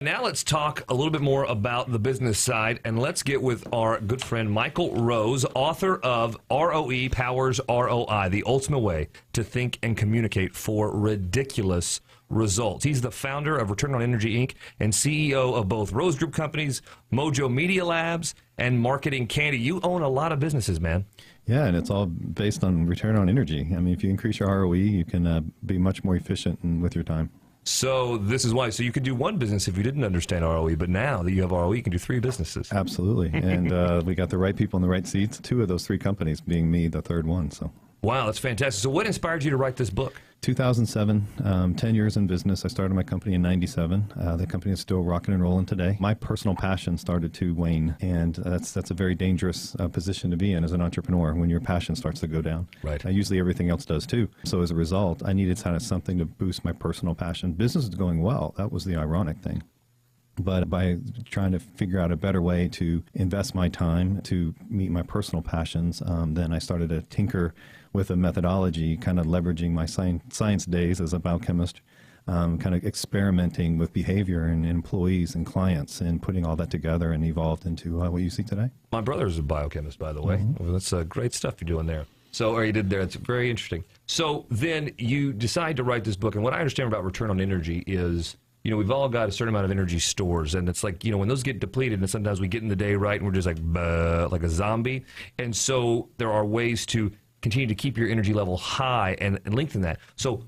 Now let's talk a little bit more about the business side, and let's get with our good friend Michael Rose, author of ROE Powers ROI, The Ultimate Way to Think and Communicate for Ridiculous Results. He's the founder of Return on Energy, Inc. and CEO of both Rose Group Companies, Mojo Media Labs, and Marketing Candy. You own a lot of businesses, man. Yeah, and it's all based on return on energy. I mean, if you increase your ROE, you can be much more efficient with your time. So this is why. So you could do one business if you didn't understand ROE, but now that you have ROE, you can do three businesses. Absolutely. And we got the right people in the right seats, two of those three companies being me, the third one. So. Wow, that's fantastic. So what inspired you to write this book? 2007, 10 years in business. I started my company in 97. The company is still rocking and rolling today. My personal passion started to wane, and that's a very dangerous position to be in as an entrepreneur when your passion starts to go down. Right. Usually everything else does too. So as a result, I needed kind of something to boost my personal passion. Business is going well. That was the ironic thing. But by trying to figure out a better way to invest my time to meet my personal passions, then I started to tinker with a methodology, kind of leveraging my science days as a biochemist, kind of experimenting with behavior and employees and clients and putting all that together, and evolved into what you see today. My brother's a biochemist, by the way. Mm-hmm. Well, that's great stuff you're doing there. So, or you did there. It's very interesting. So then you decide to write this book, and what I understand about Return on Energy is, you know, we've all got a certain amount of energy stores, and it's like, you know, when those get depleted, and sometimes we get in the day right, and we're just like a zombie. And so there are ways to continue to keep your energy level high and lengthen that. So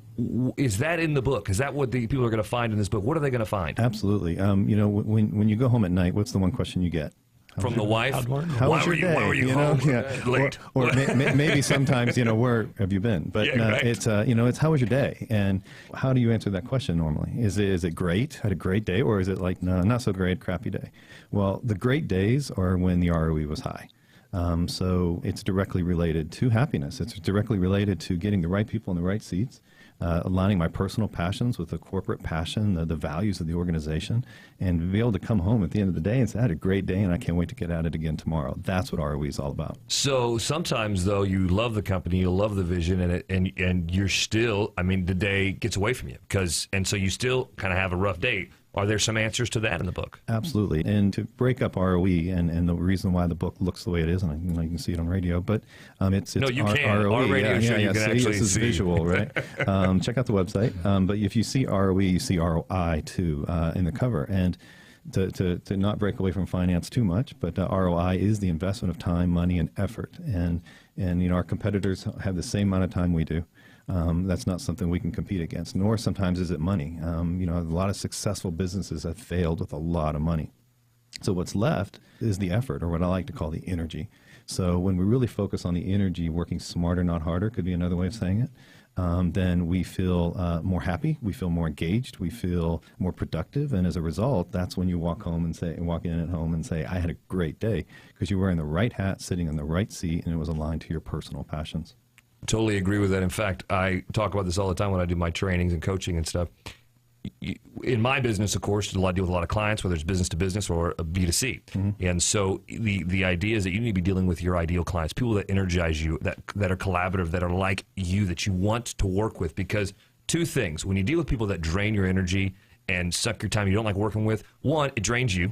is that in the book? Is that what the people are going to find in this book? What are they going to find? Absolutely. You know, when you go home at night, what's the one question you get? From the wife? How was your day? Why were you home late? Or maybe sometimes, you know, where have you been? But yeah, right. It's, you know, it's how was your day? And how do you answer that question normally? Is it great? Had a great day? Or is it like, no, not so great, crappy day? Well, the great days are when the ROE was high. So it's directly related to happiness. It's directly related to getting the right people in the right seats, aligning my personal passions with the corporate passion, the values of the organization, and be able to come home at the end of the day and say, I had a great day and I can't wait to get at it again tomorrow. That's what ROE is all about. So sometimes, though, you love the company, you love the vision, and you're still, I mean, the day gets away from you, and so you still kind of have a rough day. Are there some answers to that in the book? Absolutely. And to break up ROE, and the reason why the book looks the way it is, and you can see it on radio, but it's no, you can't. ROE. Our radio show you can actually this is see. Visual, right? Check out the website. But if you see ROE, you see ROI too in the cover. And to not break away from finance too much, but ROI is the investment of time, money, and effort. And you know, our competitors have the same amount of time we do. That's not something we can compete against, nor sometimes is it money. You know, a lot of successful businesses have failed with a lot of money. So what's left is the effort, or what I like to call the energy. So when we really focus on the energy, working smarter, not harder, could be another way of saying it, then we feel more happy, we feel more engaged, we feel more productive, and as a result, that's when you walk in at home and say, I had a great day, because you're wearing the right hat, sitting in the right seat, and it was aligned to your personal passions. Totally agree with that. In fact, I talk about this all the time when I do my trainings and coaching and stuff. In my business, of course, I deal with a lot of clients, whether it's business to business or a B2C. Mm-hmm. And so the idea is that you need to be dealing with your ideal clients, people that energize you, that are collaborative, that are like you, that you want to work with. Because two things, when you deal with people that drain your energy and suck your time, you don't like working with, one, it drains you,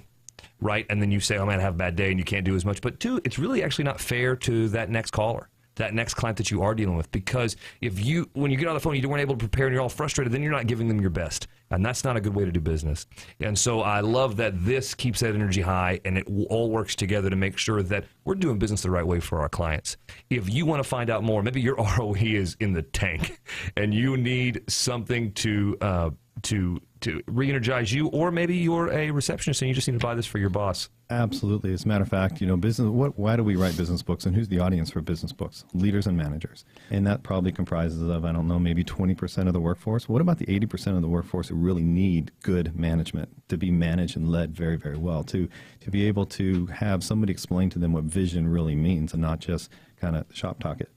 right? And then you say, oh man, I have a bad day, and you can't do as much. But two, it's really actually not fair to that next caller, that next client that you are dealing with, because when you get on the phone, you weren't able to prepare and you're all frustrated, then you're not giving them your best, and that's not a good way to do business. And so I love that this keeps that energy high, and it all works together to make sure that we're doing business the right way for our clients. If you want to find out more, maybe your ROE is in the tank, and you need something to re-energize you, or maybe you're a receptionist and you just need to buy this for your boss. Absolutely. As a matter of fact, you know, why do we write business books, and who's the audience for business books? Leaders and managers. And that probably comprises of, I don't know, maybe 20% of the workforce. What about the 80% of the workforce who really need good management, to be managed and led very, very well, to be able to have somebody explain to them what vision really means and not just kind of shop talk it.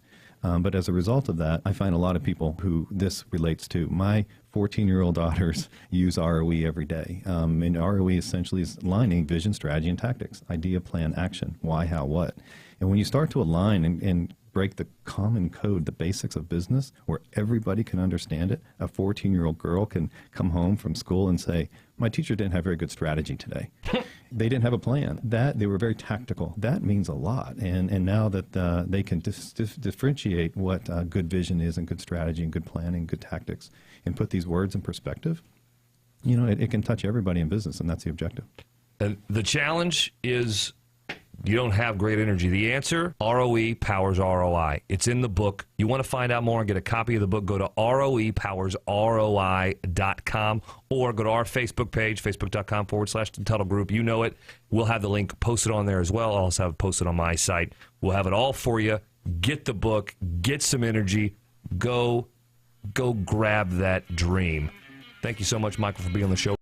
But as a result of that, I find a lot of people who this relates to. My 14-year-old daughters use ROE every day. And ROE essentially is aligning vision, strategy, and tactics, idea, plan, action, why, how, what. And when you start to align and break the common code, the basics of business, where everybody can understand it. A 14-year-old girl can come home from school and say, my teacher didn't have very good strategy today. They didn't have a plan. They were very tactical. That means a lot. And now that they can differentiate what good vision is and good strategy and good planning, good tactics, and put these words in perspective, it can touch everybody in business, and that's the objective. And the challenge is you don't have great energy. The answer, ROE powers ROI. It's in the book. You want to find out more and get a copy of the book, go to roepowersroi.com or go to our Facebook page, facebook.com/The Tuttle Group. You know it. We'll have the link posted on there as well. I'll also have it posted on my site. We'll have it all for you. Get the book. Get some energy. Go grab that dream. Thank you so much, Michael, for being on the show.